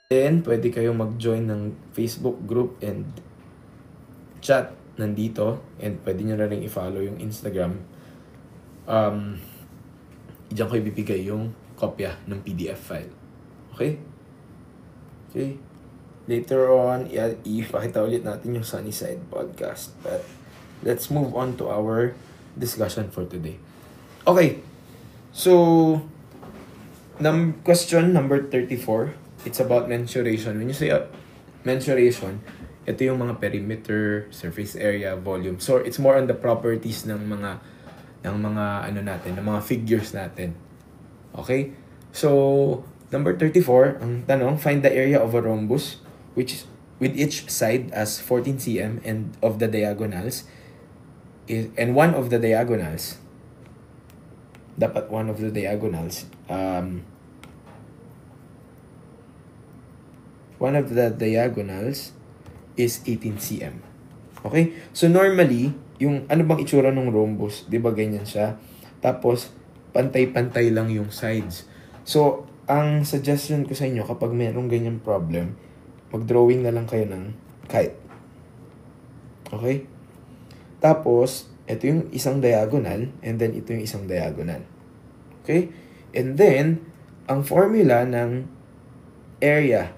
Then, pwede kayong mag-join ng Facebook group and chat nandito. And pwede nyo na rin i-follow yung Instagram. Diyan ko ibibigay yung kopya ng PDF file. Okay? Okay. Later on, ipakita ulit natin yung Sunnyside podcast. But let's move on to our discussion for today. Okay. So, question number 34. It's about mensuration. When you say mensuration, ito yung mga perimeter, surface area, volume. So, it's more on the properties ng mga figures natin. Okay? So, number 34, ang tanong, find the area of a rhombus which with each side as 14 cm and of the diagonals and one of the diagonals one of the diagonals is 18 cm. Okay? So normally, yung ano bang itsura ng rhombus, 'di ba ganyan siya? Tapos pantay-pantay lang yung sides. So, ang suggestion ko sa inyo kapag merong ganyang problem, mag-drawing na lang kayo ng kite. Okay? Tapos, ito yung isang diagonal and then ito yung isang diagonal. Okay? And then, ang formula ng area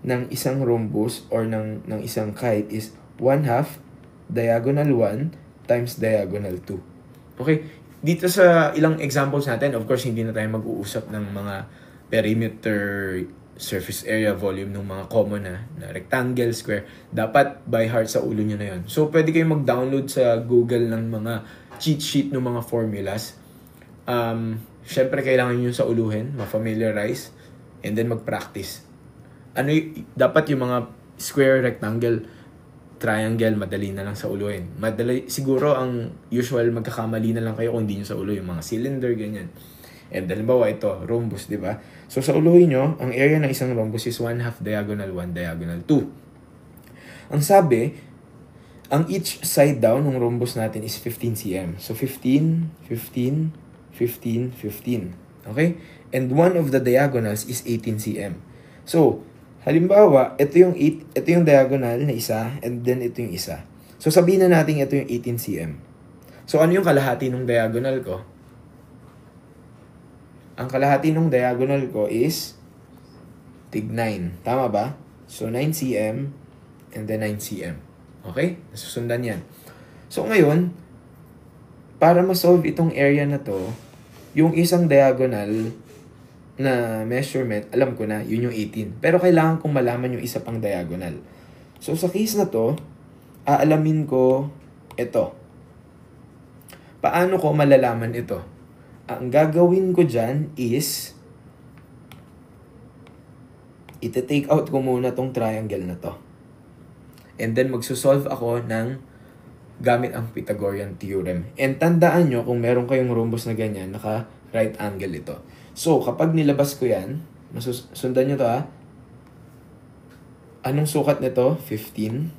ng isang rhombus or ng isang kite is 1/2 diagonal 1 times diagonal 2. Okay? Dito sa ilang examples natin, of course, hindi na tayo mag-uusap ng mga perimeter, surface area, volume ng mga common na rectangle, square. Dapat by heart sa ulo nyo na yun. So, pwede kayong mag-download sa Google ng mga cheat sheet ng mga formulas. Syempre, kailangan nyo sa uluhin, ma-familiarize, and then mag-practice. Dapat yung mga square, rectangle, triangle, madali na lang sa uluhin. Siguro ang usual magkakamali na lang kayo kung hindi nyo sa ulo yung mga cylinder, ganyan. And halimbawa ito, rhombus, di ba? So sa uluhin nyo, ang area ng isang rhombus is 1/2 diagonal 1, diagonal 2. Ang sabi, ang each side down ng rhombus natin is 15 cm. So 15, 15, 15, 15. Okay? And one of the diagonals is 18 cm. So, halimbawa, ito yung diagonal na isa, and then ito yung isa. So, sabihin na natin ito yung 18 cm. So, ano yung kalahati ng diagonal ko? Ang kalahati ng diagonal ko is tig 9. Tama ba? So, 9 cm and then 9 cm. Okay? Nasusundan yan. So, ngayon, para ma-solve itong area na to, yung isang diagonal na measurement, alam ko na, yun yung 18. Pero kailangan kong malaman yung isa pang diagonal. So, sa case na to, aalamin ko ito. Paano ko malalaman ito? Ang gagawin ko dyan is, ita-take out ko muna tong triangle na to. And then, magsusolve ako ng gamit ang Pythagorean theorem. And tandaan nyo, kung meron kayong rhombus na ganyan, naka-right angle ito. So, kapag nilabas ko yan, sundan nyo to ha. Anong sukat nito? 15.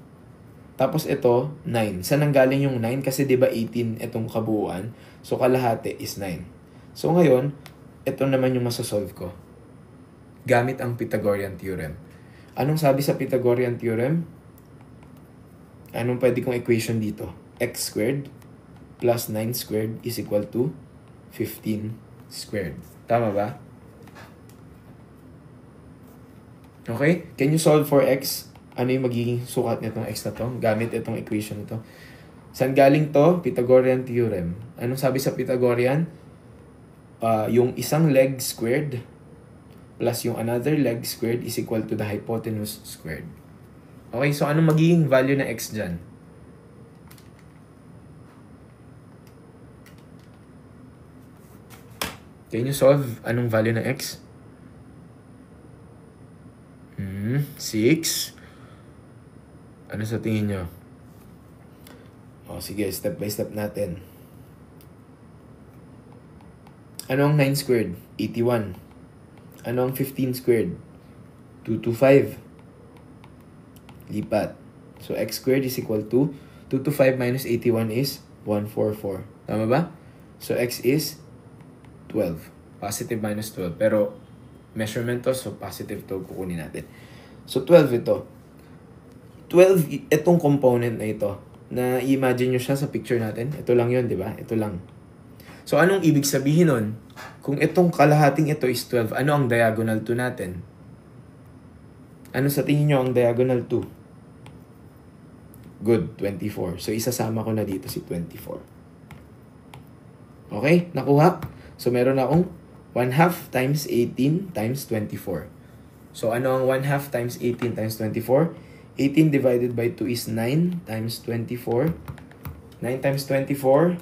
Tapos ito, 9. Saan nanggaling yung 9? Kasi diba 18 itong kabuuan. So, kalahati is 9. So, ngayon, ito naman yung masasolve ko. Gamit ang Pythagorean theorem. Anong sabi sa Pythagorean theorem? Anong pwede kong equation dito? X squared plus 9 squared is equal to 15 squared. Tama ba? Okay? Can you solve for x? Ano yung magiging sukat nitong x na to? Gamit itong equation nito. Saan galing to? Pythagorean theorem. Anong sabi sa Pythagorean? Yung isang leg squared plus yung another leg squared is equal to the hypotenuse squared. Okay, so anong magiging value na x dyan? Can you solve anong value ng x? 6. Ano sa tingin nyo? Sige, step by step natin. Ano ang 9 squared? 81. Ano ang 15 squared? 225. Lipat. So, x squared is equal to 225 minus 81 is 144. Tama ba? So, x is 12. Positive minus 12. Pero, measurement to, so positive to kukunin natin. So, 12 ito. 12, itong component na ito. Na i-imagine nyo siya sa picture natin. Ito lang yun, di ba? Ito lang. So, anong ibig sabihin nun? Kung itong kalahating ito is 12, ano ang diagonal 2 natin? Ano sa tingin nyo ang diagonal 2? Good, 24. So, isasama ko na dito si 24. Okay? Nakuha? So, meron akong 1/2 times 18 times 24. So, ano ang 1/2 times 18 times 24? 18 divided by 2 is 9 times 24. 9 times 24,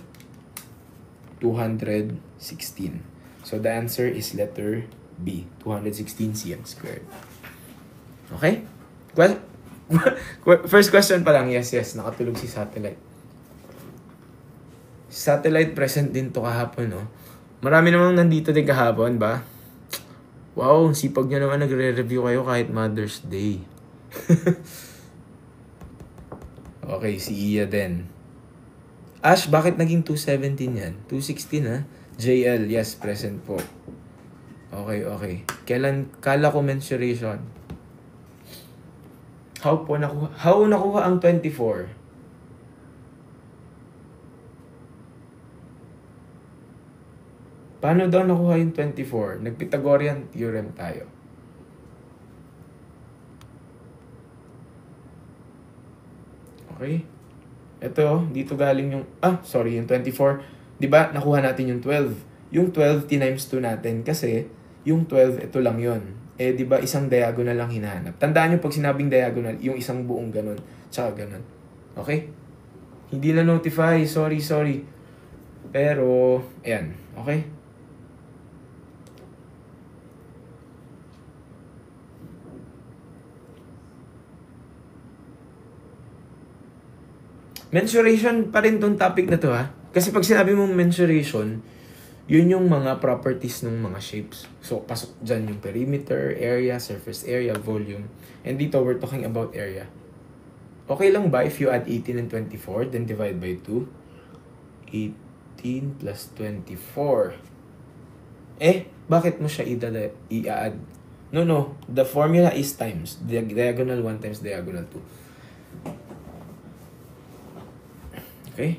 216. So, the answer is letter B, 216 cm squared. Okay? First question pa lang. Yes, nakatulog si Satellite. Satellite present din to kahapon, no? Marami namang nandito din kahapon, ba? Wow, sipag nyo naman nagre-review kayo kahit Mother's Day. Okay, si Iya din. Ash, bakit naging 217 yan? 216 ha? JL, yes, present po. Okay. Kala ko mensuration. How nakuha ang 24? Paano daw nakuha yung 24? Nag-Pythagorean theorem tayo. Okay. Ito, dito galing yung, yung 24. Diba, nakuha natin yung 12. Yung 12, times 2 natin. Kasi, yung 12, ito lang yon. Diba, isang diagonal lang hinahanap. Tandaan nyo, pag sinabing diagonal, yung isang buong ganun. Tsaka ganun. Okay? Hindi na notify. Sorry. Pero, ayan. Okay? Mensuration pa rin tong topic na to, ha? Kasi pag sinabi mong mensuration, yun yung mga properties ng mga shapes. So, pasok dyan yung perimeter, area, surface area, volume. And dito, we're talking about area. Okay lang ba if you add 18 and 24, then divide by 2? 18 plus 24. Bakit mo siya i-add? No. The formula is times. Diagonal 1 times diagonal 2. Okay?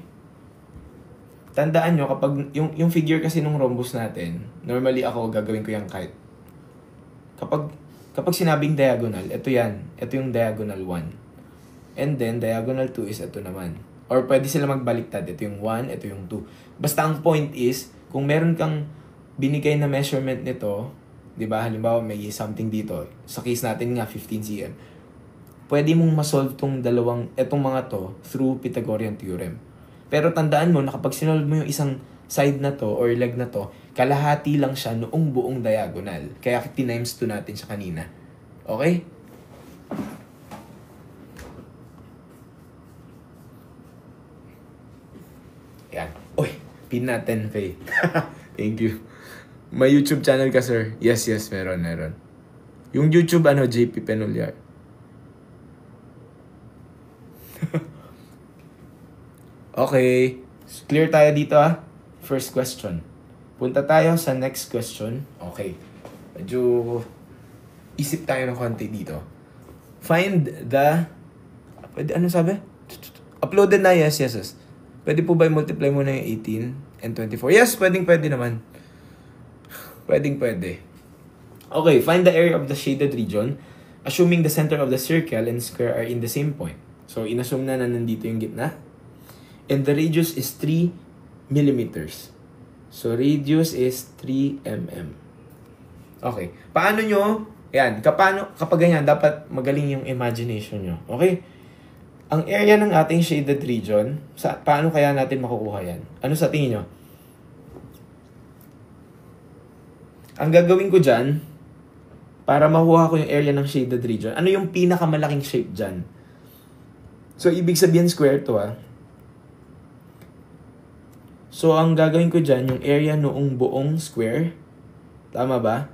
Tandaan nyo, kapag yung figure kasi nung rhombus natin, normally ako gagawin ko yan kahit. Kapag sinabing diagonal, ito yan. Ito yung diagonal 1. And then, diagonal 2 is ito naman. Or pwede sila magbaliktad. Ito yung 1, ito yung 2. Basta ang point is, kung meron kang binigay na measurement nito, di ba? Halimbawa, may something dito. Sa case natin nga, 15 cm. Pwede mong masolve etong mga to through Pythagorean theorem. Pero tandaan mo na kapag sinolve mo yung isang side na to or leg na to, kalahati lang siya noong buong diagonal. Kaya times 2 natin siya kanina. Okay? Yan. Uy, pin natin, Faye. Thank you. May YouTube channel ka, sir? Yes, meron. Yung YouTube, JP Penuliar. Okay. Clear tayo dito, ha? First question. Punta tayo sa next question. Okay. Medyo isip tayo ng konti dito. Find the... Ano sabi? Uploaded na, yes. Pwede po ba multiply mo na yung 18 and 24? Yes, pwede naman. Pwede. Okay, find the area of the shaded region, assuming the center of the circle and square are in the same point. So, inassume na nandito yung gitna. And the radius is 3 millimeters. So, radius is 3 mm. Okay. Paano nyo? Yan. Kapag ganyan, dapat magaling yung imagination nyo. Okay? Ang area ng ating shaded region, paano kaya natin makukuha yan? Ano sa tingin nyo? Ang gagawin ko dyan, para makuha ko yung area ng shaded region, ano yung pinakamalaking shape dyan? So, ibig sabihin square to, ha? So, ang gagawin ko dyan, yung area noong buong square. Tama ba?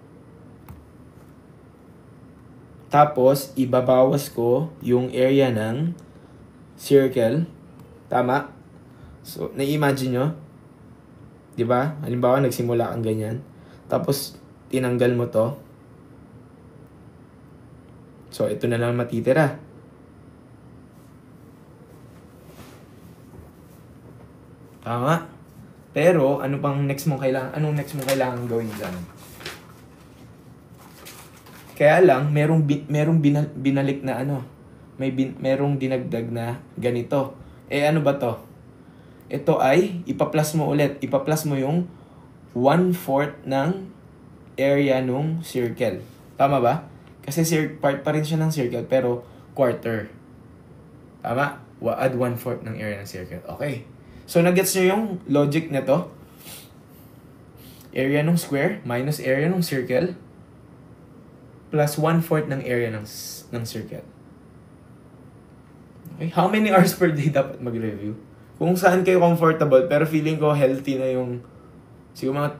Tapos, ibabawas ko yung area ng circle. Tama? So, na-imagine nyo? Diba? Halimbawa, nagsimula kang ganyan. Tapos, tinanggal mo to. So, ito na lang matitira. Tama? Pero, anong next mong kailangan gawin dyan? Kaya lang, merong binalik na merong dinagdag na ganito. Ano ba to? Ito ay, ipa-plus mo ulit. Ipa-plus mo yung 1/4 ng area nung circle. Tama ba? Kasi part pa rin siya ng circle, pero quarter. Tama? Add 1/4 ng area ng circle. Okay. So, nag-gets nyo yung logic na to? Area ng square minus area ng circle plus 1/4 ng area ng circle. Okay? How many hours per day dapat mag-review? Kung saan kayo comfortable, pero feeling ko healthy na yung siguro mga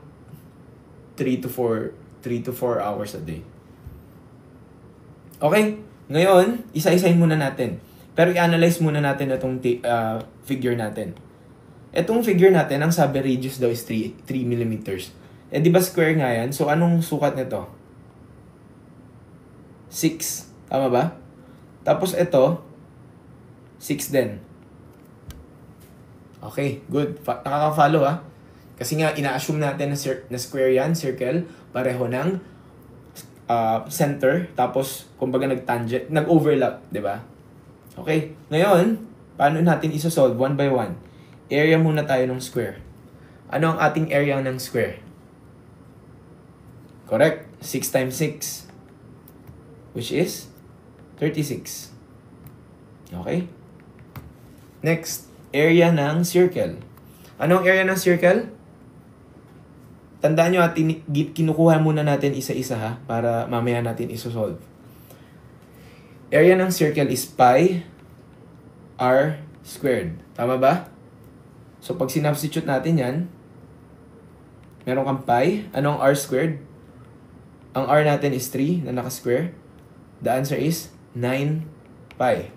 3 to 4 hours a day. Okay? Ngayon, isa-isahin muna natin. Pero i-analyze muna natin itong figure natin. Itong figure natin, ang sabi radius daw is 3 mm. Di ba square nga yan? So, anong sukat nito? 6. Tama ba? Tapos ito, 6 din. Okay, good. Nakaka-follow ha? Kasi nga, ina-assume natin na square yan, circle, pareho ng center, tapos, kumbaga nag-tangent, nag-overlap, di ba? Okay, ngayon, paano natin isosolve one by one? Area muna tayo ng square. Ano ang ating area ng square? Correct, 6 times 6, which is 36. Okay? Next, area ng circle. Anong area ng circle? Tandaan nyo at kinukuha muna natin isa-isa ha, para mamaya natin isosolve. Area ng circle is pi r squared. Tama ba? So, pag sinubstitute natin yan, meron kang pi. Anong r squared? Ang r natin is 3 na naka-square. The answer is 9 pi.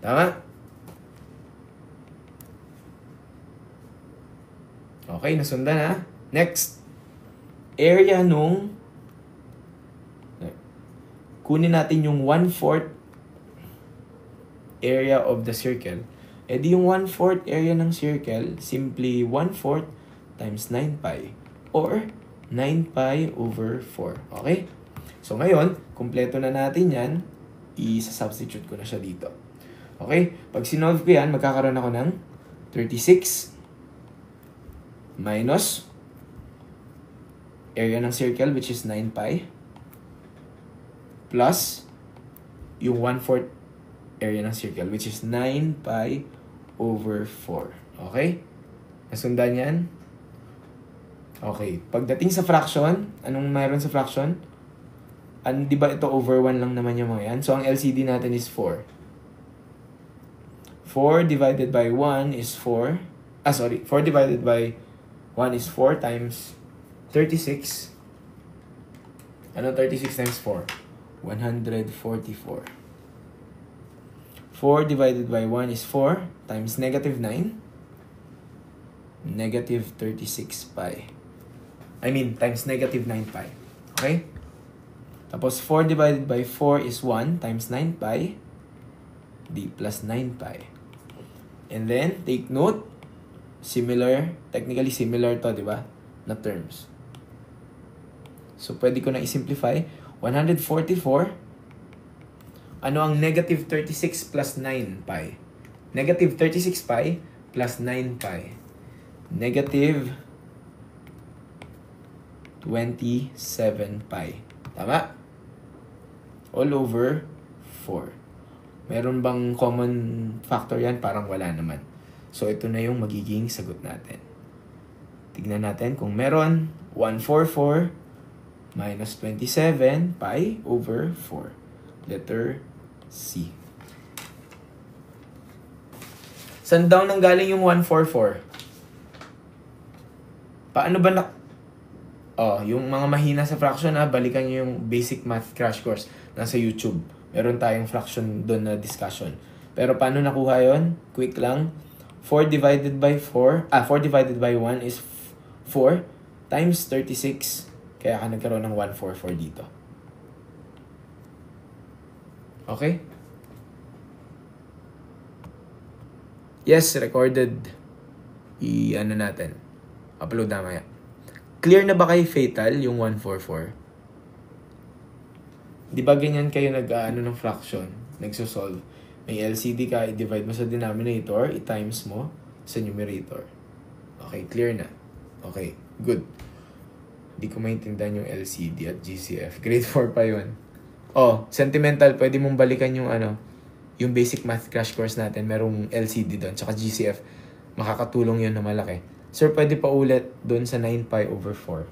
Tama? Okay, nasundan ha. Next, area nung kunin natin yung 1/4 area of the circle. Di yung 1/4 area ng circle, simply 1/4 times 9 pi or 9 pi over 4. Okay? So ngayon, kumpleto na natin yan. I-substitute ko na siya dito. Okay? Pag sinolve ko yan, magkakaroon ako ng 36 minus area ng circle, which is 9 pi, plus yung 1/4 area ng circle, which is 9 pi over 4. Okay? Nasundan yan? Okay. Pagdating sa fraction, anong mayroon sa fraction? Di ba ito over 1 lang naman yung mga yan? So, ang LCD natin is 4. 4 divided by 1 is 4. 4 divided by 1 is 4 times 36. Ano 36 times 4? 144. 4 divided by 1 is 4 times negative 9. Negative 36 pi. Times negative 9 pi. Okay? Tapos 4 divided by 4 is 1 times 9 pi. D plus 9 pi. And then, take note, technically similar to, di ba? Na terms. So, pwede ko na i-simplify. 144. Ano ang negative 36 plus 9 pi? Negative 36 pi plus 9 pi. Negative 27 pi. Tama? All over 4. Meron bang common factor yan? Parang wala naman. So, ito na yung magiging sagot natin. Tignan natin kung meron 144 minus 27 pi over 4. Letter C. Saan daw nanggaling yung 144? Paano ba yung mga mahina sa fraction balikan nyo yung basic math crash course. Nasa YouTube. Meron tayong fraction doon na discussion. Pero paano nakuha yon? Quick lang. 4 divided by 1 is 4 times 36. Kaya ka nagkaroon ng 144 dito. Okay? Yes, recorded. I-ano natin. Upload na maya. Clear na ba kay Fatal yung 144? Di ba ganyan kayo nag-ano ng fraction? Nagsosolve. May LCD ka, i-divide mo sa denominator, i-times mo sa numerator. Okay, clear na. Okay, good. Di ko maintindihan yung LCD at GCF. Grade 4 pa yun. Oh, sentimental, pwede mong balikan yung yung basic math crash course natin. Merong LCD doon, tsaka GCF. Makakatulong yun na malaki. Sir, pwede pa ulit doon sa 9 pi over 4.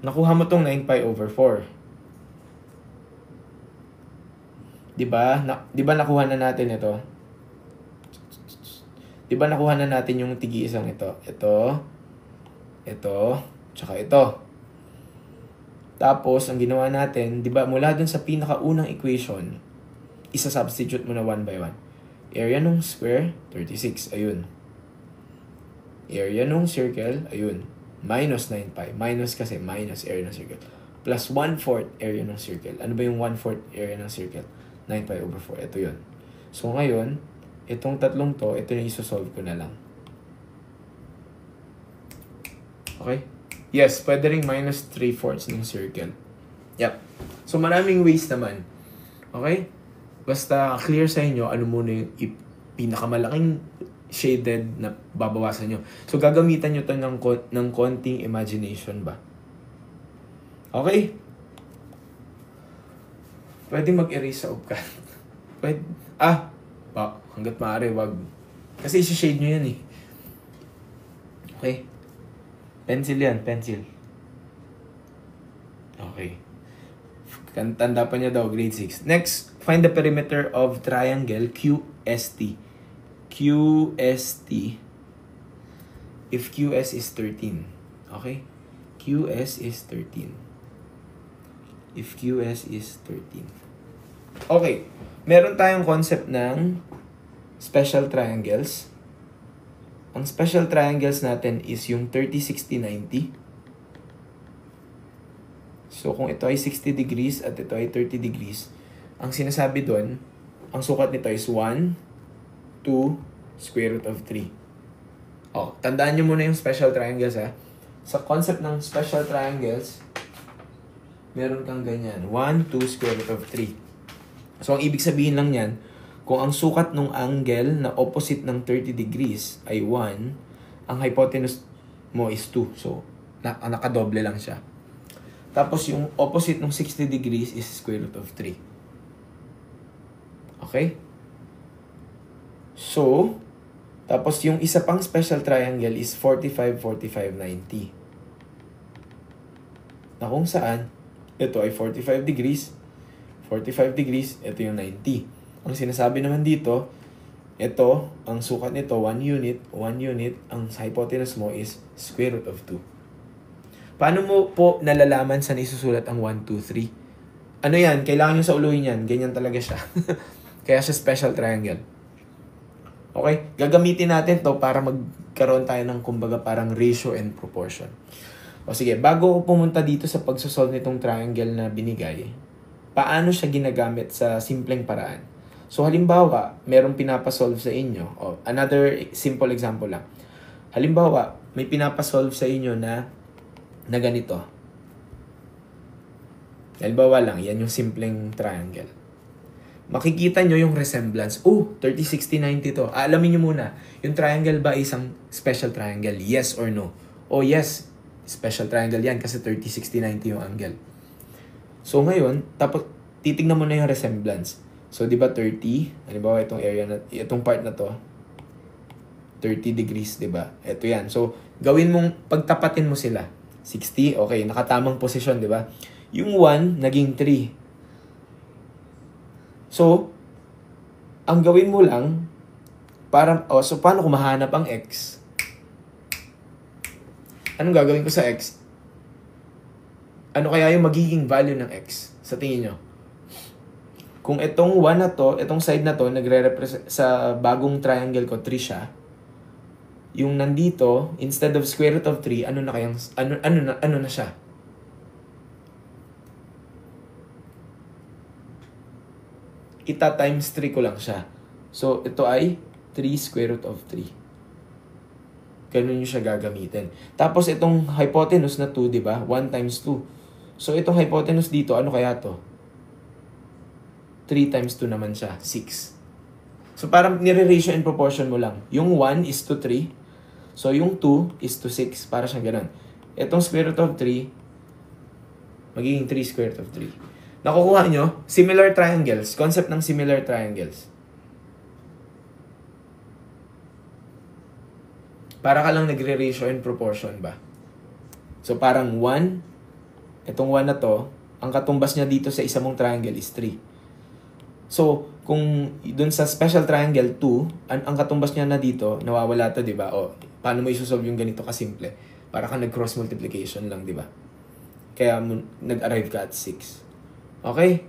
Nakuha mo tong 9 pi over 4. Diba? Diba nakuha na natin ito? Diba nakuha na natin yung tigi-isang ito? Ito, tsaka ito. Tapos, ang ginawa natin, diba, mula dun sa pinakaunang equation, isa-substitute mo na 1 by 1. Area nung square, 36. Ayun. Area nung circle, ayun. Minus 9 pi. Minus kasi, minus area ng circle. Plus 1/4 area ng circle. Ano ba yung 1/4 area ng circle? 9 pi over 4. Ito yun. So, ngayon, itong tatlong to, ito yung isosolve ko na lang. Okay? Yes, pwede rin minus 3/4 ng circle. Yep. So, maraming ways naman. Okay? Basta clear sa inyo, ano muna yung pinakamalaking shaded na babawasan nyo. So, gagamitan nyo to ng konting imagination ba? Okay? Pwede mag-erase sa UPCAT. Pwede. Hanggat maaari, wag. Kasi isi-shade nyo yan eh. Okay? Pencil yan, pencil. Okay. Tanda pa niya daw, grade 6. Next, find the perimeter of triangle QST. QST. If QS is 13. Okay? QS is 13. If QS is 13. Okay. Meron tayong concept ng special triangles. Ang special triangles natin is yung 30, 60, 90. So, kung ito ay 60 degrees at ito ay 30 degrees, ang sinasabi doon, ang sukat nito is 1, 2, square root of 3. Tandaan nyo muna yung special triangles ha. Sa concept ng special triangles, meron kang ganyan. 1, 2, square root of 3. So, ang ibig sabihin lang yan, kung ang sukat ng angle na opposite ng 30 degrees ay 1, ang hypotenuse mo is 2. So, nakadoble lang siya. Tapos, yung opposite ng 60 degrees is square root of 3. Okay? So, tapos yung isa pang special triangle is 45, 45, 90. Na kung saan, ito ay 45 degrees, 45 degrees, ito yung 90. Ang sinasabi naman dito, ito, ang sukat nito, 1 unit, ang hypotenuse mo is square root of 2. Paano mo po nalalaman saan isusulat ang 1, 2, 3? Ano yan? Kailangan nyo sa uluhin yan. Ganyan talaga siya. Kaya siya special triangle. Okay? Gagamitin natin to para magkaroon tayo ng kumbaga parang ratio and proportion. O sige, bago pumunta dito sa pagsosolve nitong triangle na binigay, paano siya ginagamit sa simpleng paraan? So halimbawa, merong pinapasolve sa inyo. Another simple example lang. Halimbawa, may pinapasolve sa inyo na ganito. Halimbawa lang, yan yung simpleng triangle. Makikita nyo yung resemblance. 30, 60, 90 to. Alamin nyo muna, yung triangle ba isang special triangle? Yes or no? Yes, special triangle yan kasi 30, 60, 90 yung angle. So ngayon, tapos titignan mo na yung resemblance. So di ba 30? Halimbawa itong area na itong part na to 30 degrees, di ba? Ito yan. So gawin mong pagtapatin mo sila. 60, okay, nakatamang posisyon, di ba? Yung 1 naging 3. So, ang gawin mo lang, so paano kung mahanap ang x? Anong gagawin ko sa x? Ano kaya yung magiging value ng x? Sa tingin nyo? Kung itong 1 na to, itong side na to, nagre-represent sa bagong triangle ko, 3 siya. Yung nandito, instead of square root of 3, ano na siya? ita-times 3 ko lang siya. So, ito ay 3 square root of 3. Ganun yung siya gagamitin. Tapos, itong hypotenuse na 2, di ba? 1 times 2. So, itong hypotenuse dito, ano kaya to? 3 times 2 naman siya, 6. So, parang nire-ratio in proportion mo lang. Yung 1 is to 3. So, yung 2 is to 6. Para siyang ganun. Itong square root of 3, magiging 3 square root of 3. Nakukuha nyo? Similar triangles. Concept ng similar triangles. Para ka lang nagre-ratio in proportion ba? So, parang 1, itong 1 na to, ang katumbas niya dito sa isa mong triangle is 3. So, kung dun sa special triangle 2, ang katumbas niya na dito, nawawala to, di ba? O, paano mo isosolve yung ganito kasimple? Para ka nag-cross multiplication lang, di ba? Kaya nag-arrive ka at 6. Okay?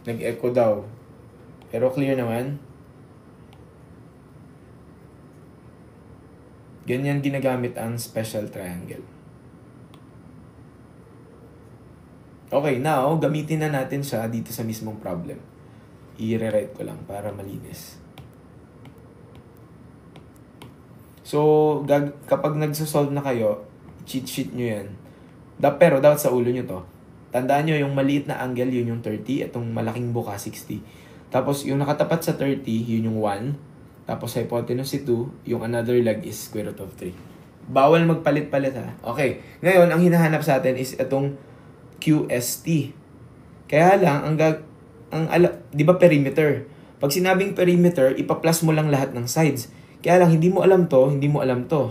Nag-echo daw. Pero clear naman. Ganyan ginagamit ang special triangle. Okay, now, gamitin na natin siya dito sa mismong problem. I-rewrite ko lang para malinis. So, kapag nagsosolve na kayo, cheat sheet nyo yan. Pero dapat sa ulo nyo to. Tandaan nyo, yung maliit na angle, yun yung 30. Itong malaking buka, 60. Tapos, yung nakatapat sa 30, yun yung 1. Tapos, hypotenuse si 2. Yung another leg is square root of 3. Bawal magpalit-palit ha. Okay. Ngayon, ang hinahanap sa atin is itong QST. Kaya lang, di ba perimeter? Pag sinabing perimeter, ipa-plus mo lang lahat ng sides. Kaya lang, hindi mo alam to.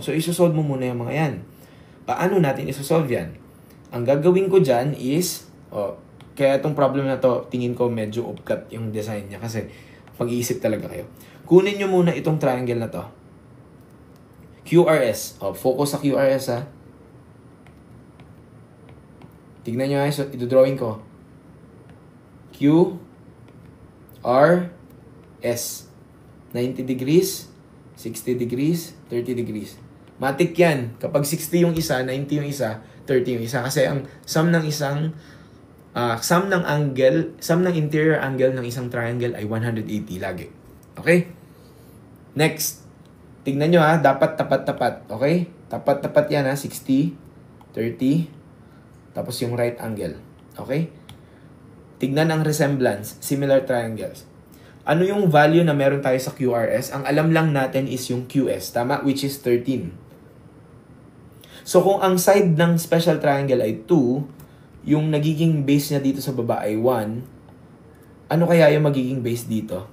So, isosolve mo muna yung mga yan. Paano natin isosolve yan? Ang gagawin ko dyan is, kaya itong problem na to, tingin ko medyo upcut yung design niya kasi mag-iisip talaga kayo. Kunin nyo muna itong triangle na to. QRS. Focus sa QRS ha. Tignan nyo guys, ito-drawing ko. Q, R, S. 90 degrees, 60 degrees, 30 degrees. Matik yan. Kapag 60 yung isa, 90 yung isa, 30 yung isa. Kasi ang sum ng interior angle ng isang triangle ay 180 lagi. Okay? Next. Tignan nyo ha, dapat tapat-tapat. Okay? Tapat-tapat yan ha, 60, 30, tapos yung right angle. Okay? Tignan ang resemblance. Similar triangles. Ano yung value na meron tayo sa QRS? Ang alam lang natin is yung QS. Tama? Which is 13. So, kung ang side ng special triangle ay 2, yung nagiging base niya dito sa baba ay 1, ano kaya yung magiging base dito?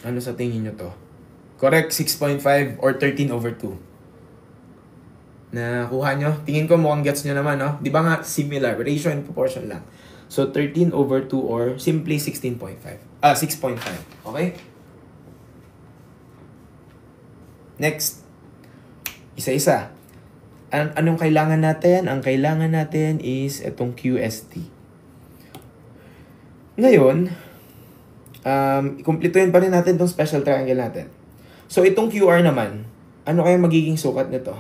Ano sa tingin nyo to? Correct, 6.5 or 13 over 2. Nakuha nyo? Tingin ko mukhang gets nyo naman, no? Di ba nga similar? Ratio and proportion lang. So, 13 over 2 or simply 6.5. Okay? Next. Isa-isa. Anong kailangan natin? Ang kailangan natin is itong QST. Ngayon, kumpletuhin pa rin natin itong special triangle natin. So, itong QR naman, ano kaya magiging sukat nito?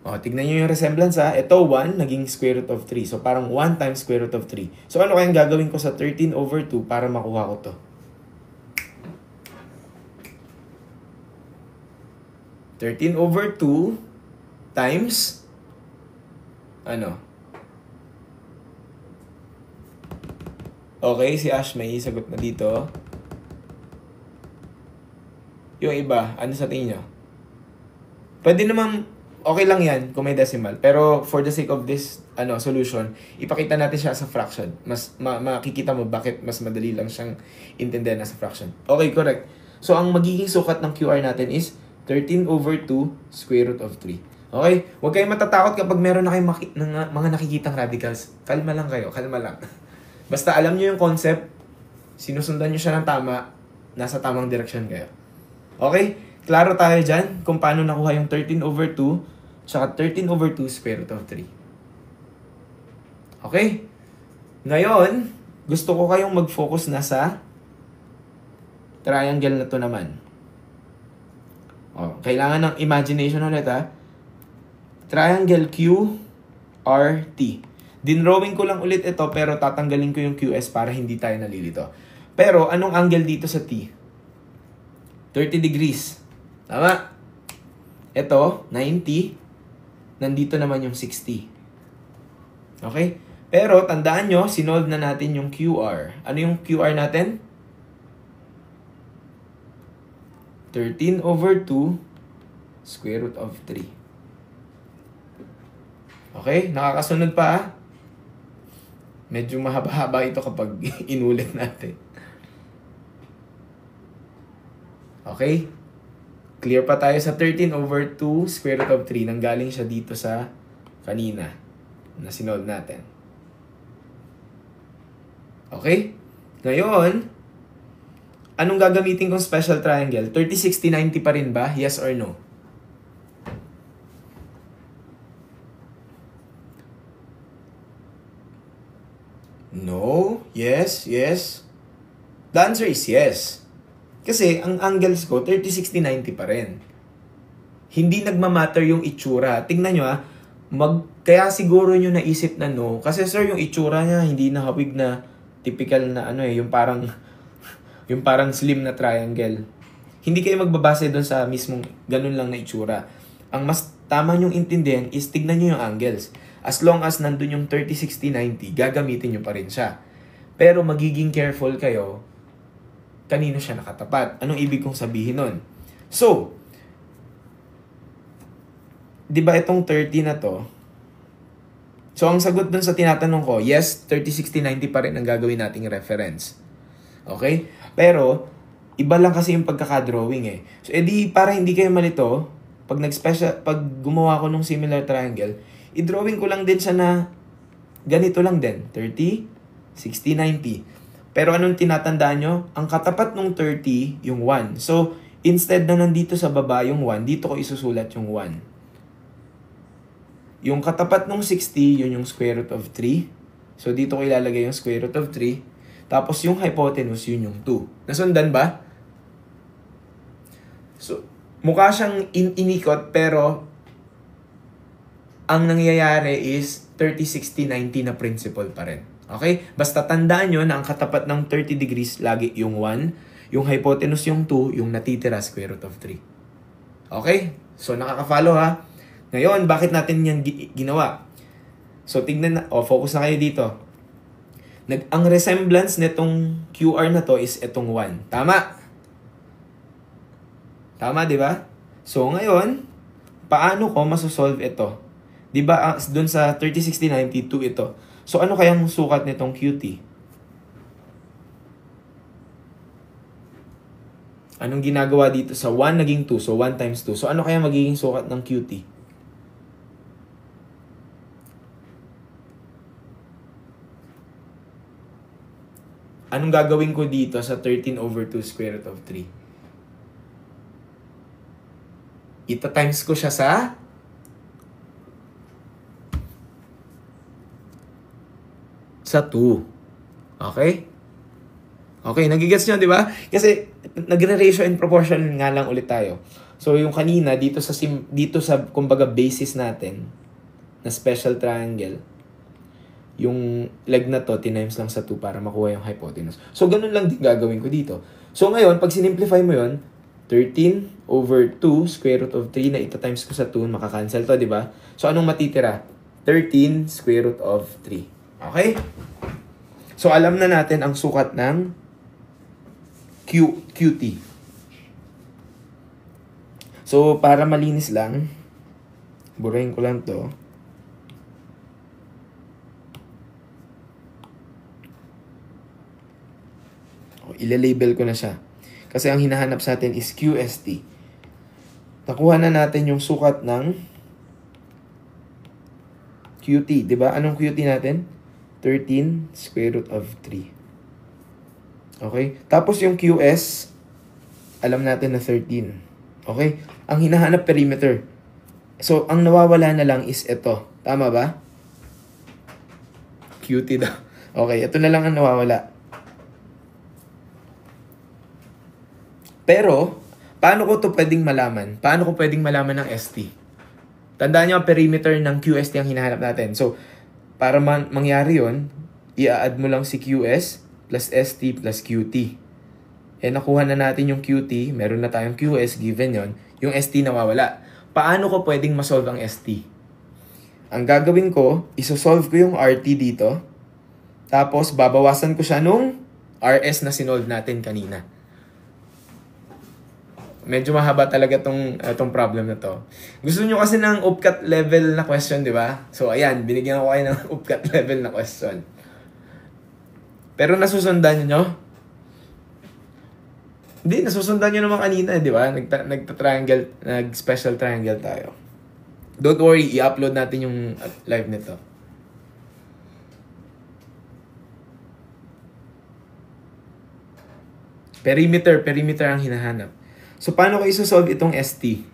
Tignan nyo yung resemblance ha. Ito 1, naging square root of 3. So, parang 1 times square root of 3. So, ano kayang gagawin ko sa 13 over 2 para makuha ko to? 13 over 2 times ano? Okay, si Ash may sagot na dito. Yung iba, ano sa tingin nyo? Pwede naman, okay lang yan kung may decimal. Pero for the sake of this solution, ipakita natin siya sa fraction. Mas makikita mo bakit mas madali lang siyang intindihan na sa fraction. Okay, correct. So, ang magiging sukat ng QR natin is 13 over 2 square root of 3. Okay? Huwag kayong matatakot kapag meron na kayong mga nakikitang radicals. Kalma lang kayo, kalma lang. Basta alam nyo yung concept, sinusundan nyo siya ng tama, nasa tamang direction kayo. Okay? Klaro tayo dyan kung paano nakuha yung 13 over 2 tsaka 13 over 2 square root of 3. Okay? Ngayon, gusto ko kayong mag-focus na sa triangle na to naman. Kailangan ng imagination ulit ha. Triangle QRT. Dinrawing ko lang ulit ito pero tatanggalin ko yung QS para hindi tayo nalilito. Pero anong angle dito sa T? 30 degrees. Tama? Ito, 90. Nandito naman yung 60. Okay? Pero tandaan nyo, sinolve na natin yung QR. Ano yung QR natin? 13 over 2 square root of 3. Okay? Nakakasunod pa ha? Medyo mahaba-haba ito kapag inulit natin. Okay? Clear pa tayo sa 13 over 2 square root of 3. Nanggaling siya dito sa kanina na sinolve natin. Okay? Ngayon, anong gagamitin kong special triangle? 30, 60, 90 pa rin ba? Yes or no? No. Yes. Yes. The answer is yes. Kasi ang angles ko, 30, 60, 90 pa rin. Hindi nagmamatter yung itsura. Tingnan nyo kaya siguro nyo naisip na no. Kasi sir, yung itsura niya, hindi na hawig na typical na yung parang slim na triangle. Hindi kayo magbabase doon sa mismong ganun lang na itsura. Ang mas tama nyong intindihan is tignan nyo yung angles. As long as nandun yung 30, 60, 90, gagamitin nyo pa rin siya. Pero magiging careful kayo kanino siya nakatapat. Anong ibig kong sabihin nun? So, di ba itong 30 na to? So, ang sagot dun sa tinatanong ko, yes, 30, 60, 90 pa rin ang gagawin nating reference. Okay? Pero, iba lang kasi yung pagkakadrawing eh. So, edi para hindi kayo malito, pag gumawa ko ng similar triangle, i-drawing ko lang din siya na ganito lang din. 30, 60, 90. Pero anong tinatandaan nyo? Ang katapat ng 30, yung 1. So, instead na nandito sa baba yung 1, dito ko isusulat yung 1. Yung katapat ng 60, yun yung square root of 3. So, dito ko ilalagay yung square root of 3. Tapos, yung hypotenuse, yun yung 2. Nasundan ba? So, mukha siyang inikot, pero ang nangyayari is 30, 60, 90 na principle pa rin. Okay? Basta tandaan nyo na ang katapat ng 30 degrees lagi yung 1, yung hypotenuse yung 2, yung natitira square root of 3. Okay? So, nakaka-follow ha? Ngayon, bakit natin yan ginawa? So, tignan na, focus na kayo dito. Ang resemblance nitong QR na to is itong 1. Tama? Tama, di ba? So, ngayon, paano ko masosolve ito? Di ba, dun sa 30, 60, 90, 2 ito. So, ano kayang sukat nitong QT? Anong ginagawa dito? Sa 1 naging 2. So, 1 times 2. So, ano kaya magiging sukat ng QT? Anong gagawin ko dito sa 13 over 2 square root of 3? Ita-times ko siya sa sa 2. Okay? Okay, nagigets nyo, di ba? Kasi nagre-ratio and proportion nga lang ulit tayo. So, yung kanina, dito sa kumbaga, basis natin, na special triangle, yung leg na to, tinimes lang sa 2 para makuha yung hypotenuse. So, ganun lang din gagawin ko dito. So, ngayon, pag sinimplify mo yun, 13 over 2 square root of 3 na ita-times ko sa 2, makakancel to, di ba? So, anong matitira? 13 square root of 3. Okay? So, alam na natin ang sukat ng QT. So, para malinis lang, burahin ko lang to. Ilalabel ko na siya. Kasi ang hinahanap sa atin is QST. Nakuha na natin yung sukat ng QT. Diba? Anong QT natin? 13 square root of 3. Okay? Tapos yung QS, alam natin na 13. Okay? Ang hinahanap perimeter. So, ang nawawala na lang is ito. Tama ba? QT daw. Okay, ito na lang ang nawawala. Pero, Paano ko to pwedeng malaman? Paano ko pwedeng malaman ng ST? Tandaan nyo, ang perimeter ng QST ang hinahanap natin. So, para mangyari yon, i-add mo lang si QS plus ST plus QT. Nakuha na natin yung QT, meron na tayong QS, given yon, yung ST nawawala. Paano ko pwedeng masolve ang ST? Ang gagawin ko, isosolve ko yung RT dito, tapos babawasan ko siya nung RS na sinolve natin kanina. Medyo mahaba talaga tong problem na to. Gusto nyo kasi ng upcut level na question, di ba? So, ayan, binigyan ko kayo ng upcut level na question. Pero nasusundan nyo? Hindi, nasusundan nyo naman kanina, di ba? Nag-triangle, nag-special triangle tayo. Don't worry, i-upload natin yung live nito. Perimeter ang hinahanap. So, paano ko isosolve itong ST?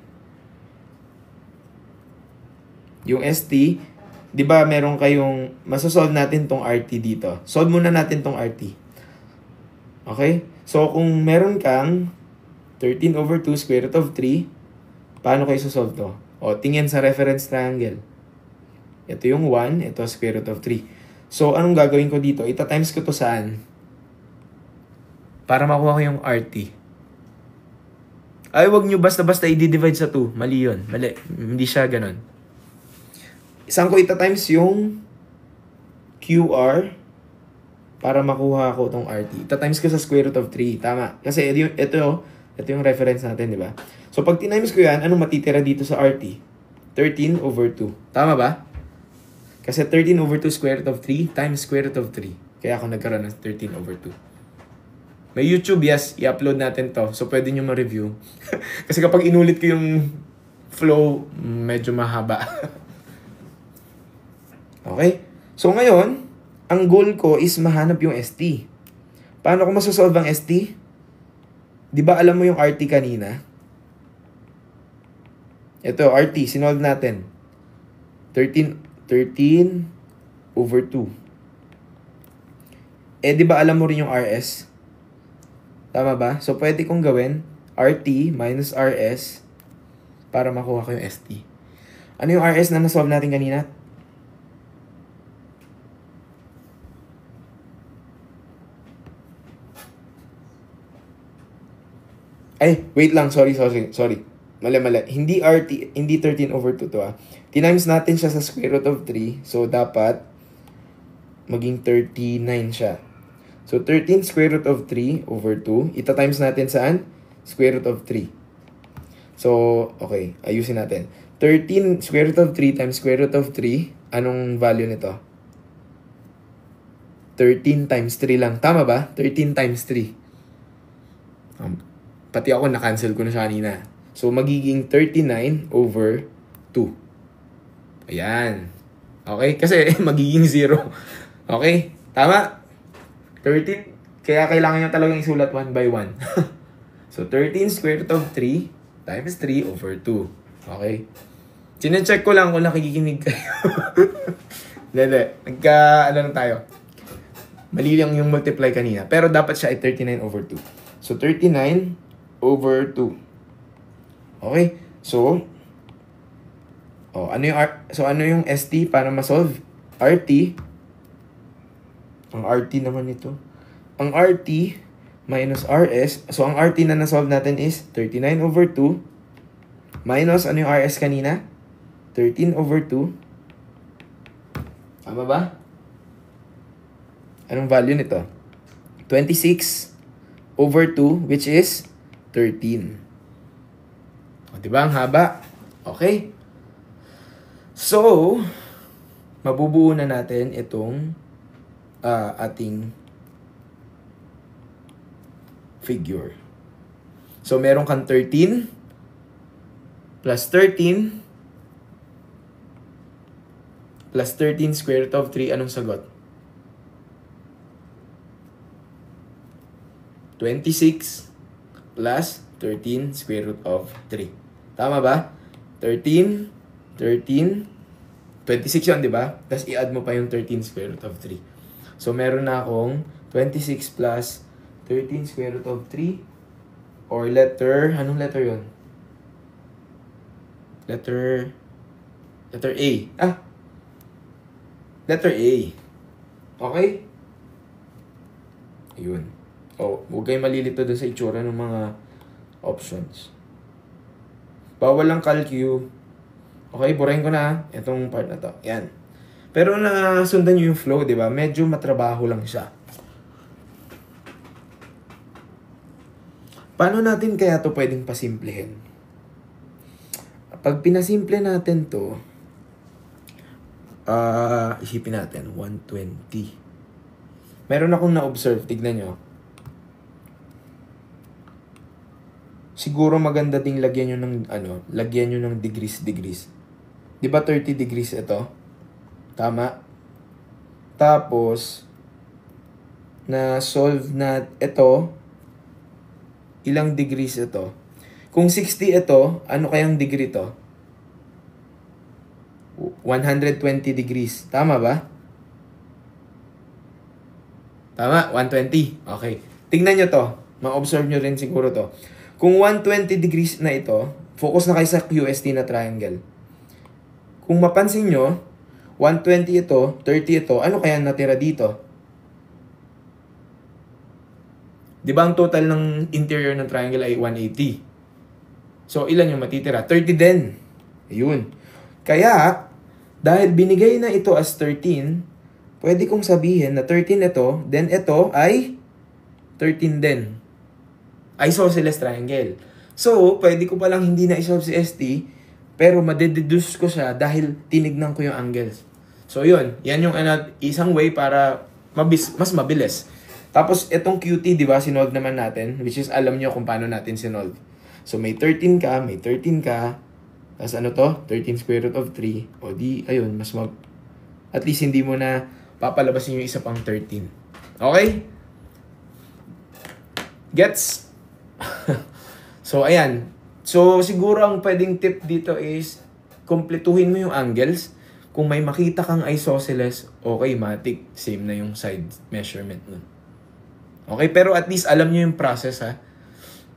Yung ST, di ba meron kayong, masosolve natin tong RT dito. Solve muna natin tong RT. Okay? So, kung meron kang 13 over 2 square root of 3, paano ko isosolve to? O, tingin sa reference triangle. Ito yung 1, ito square root of 3. So, anong gagawin ko dito? Ita-times ko to saan? Para makuha ko yung RT. Ay, wag nyo basta-basta i-divide sa 2. Mali yun. Mali. Hindi siya ganun. Isang ko ita-times yung QR para makuha ko tong RT. Ita-times ko sa square root of 3. Tama. Kasi ito yung reference natin, di ba? So, pag tinimes ko yan, anong matitira dito sa RT? 13 over 2. Tama ba? Kasi 13 over 2 square root of 3 times square root of 3. Kaya ako nagkaroon ng 13 over 2. May YouTube, yes. I-upload natin to. So, pwede nyo ma-review. Kasi kapag inulit ko yung flow, medyo mahaba. Okay? So, ngayon, ang goal ko is mahanap yung ST. Paano ko masosolve ang ST? Di ba alam mo yung RT kanina? Ito, RT. Sinolve natin. 13 over 2. Di ba alam mo rin yung RS? Tama ba? So, pwede kong gawin RT minus RS para makuha ko yung ST. Ano yung RS na nasolve natin kanina? Ay, wait lang. Sorry. Mali. Hindi RT, hindi 13 over 2 to ah. Tinimes natin siya sa square root of 3. So, dapat maging 39 siya. So, 13 square root of 3 over 2. Ita-times natin saan? Square root of 3. So, okay. Ayusin natin. 13 square root of 3 times square root of 3. Anong value nito? 13 times 3 lang. Tama ba? 13 times 3. Pati ako, na-cancel ko na siya kanina. So, magiging 39 over 2. Ayan. Okay? Kasi magiging 0. Okay? Tama? 13, kaya kailangan nyo talagang isulat 1 by 1. So, 13 square root of 3 times 3 over 2. Okay? Sinecheck ko lang kung nakikinig kayo. Hindi. Ano tayo. Mali lang yung multiply kanina. Pero dapat siya ay 39 over 2. So, 39 over 2. Okay? So, ano yung ST para ma-solve? RT. Ang RT naman ito. Ang RT minus RS. So, ang RT na na-solve natin is 39 over 2 minus, ano yung RS kanina? 13 over 2. Tama ba? Anong value nito? 26 over 2, which is 13. O, diba? Ang haba. Okay. So, mabubuo na natin itong ating figure. So, meron kang 13 plus 13 plus 13 square root of 3. Anong sagot? 26 plus 13 square root of 3. Tama ba? 13, 26 yun, di ba? Tapos i-add mo pa yung 13 square root of 3. So, meron na akong 26 plus 13 square root of 3 or letter, anong letter yun? Letter A. Letter A. Okay? Ayun. Huwag kayong malilito dun sa itsura ng mga options. Bawal lang calcu. Okay, burahin ko na itong part na to. Yan. Pero nasundan nyo yung flow, di ba? Medyo matrabaho lang siya. Paano natin kaya to pwedeng pasimplehin? Pag pinasimple natin to, isipin natin, 120. Meron akong na-observe, tignan nyo. Siguro maganda ding lagyan nyo ng degrees. Di ba 30 degrees ito? Tama? Tapos, na-solve na ito, ilang degrees ito? Kung 60 ito, ano kayang degree to? 120 degrees. Tama ba? Tama, 120. Okay. Tingnan nyo to. Ma-observe nyo rin siguro to. Kung 120 degrees na ito, focus na kayo sa QST na triangle. Kung mapansin nyo, 120 ito, 30 ito, ano kaya natira dito? Di ba ang total ng interior ng triangle ay 180? So, ilan yung matitira? 30 din. Ayun. Kaya, dahil binigay na ito as 13, pwede kong sabihin na 13 ito, then ito ay 13 din. Isosceles triangle. So, pwede ko palang hindi na isolve si ST, pero madededuce ko siya dahil tinignan ko yung angles. So, yun. Yan yung isang way para mas mabilis. Tapos, itong QT, di ba, sinolve naman natin, which is alam nyo kung paano natin sinolve. So, may 13 ka, may 13 ka, tapos ano to? 13 square root of 3. O di, ayun, at least hindi mo na papalabasin yung isa pang 13. Okay? Gets? So, ayan. So, siguro ang pwedeng tip dito is kumpletuhin mo yung angles. Kung may makita kang isosceles, okay, matik. Same na yung side measurement nun. Okay, pero at least alam nyo yung process, ha?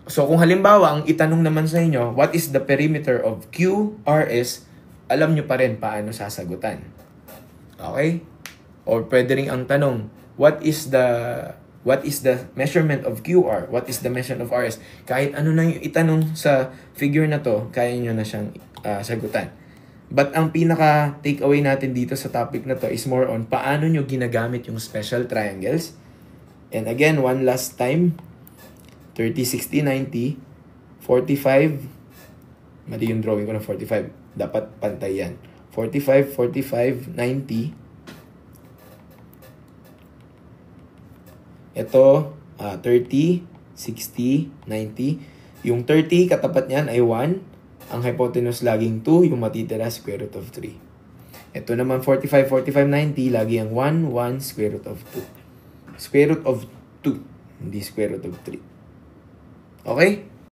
So, kung halimbawa, ang itanong naman sa inyo, what is the perimeter of QRS, alam nyo pa rin paano sasagutan. Okay? Or pwede rin ang tanong, what is the measurement of QR? What is the measurement of RS? Kahit ano na yung itanong sa figure na to, kaya nyo na siyang sagutan. But ang pinaka takeaway natin dito sa topic na to is more on paano nyo ginagamit yung special triangles. And again, one last time, 30, 60, 90, 45, mali yung drawing ko ng 45. Dapat pantay yan. 45, 45, 90, ito, 30, 60, 90. Yung 30, katapat niyan ay 1. Ang hypotenuse laging 2, yung matitira square root of 3. Ito naman 45, 45, 90, lagi ang 1, 1, square root of 2. Square root of 2, hindi square root of 3. Okay?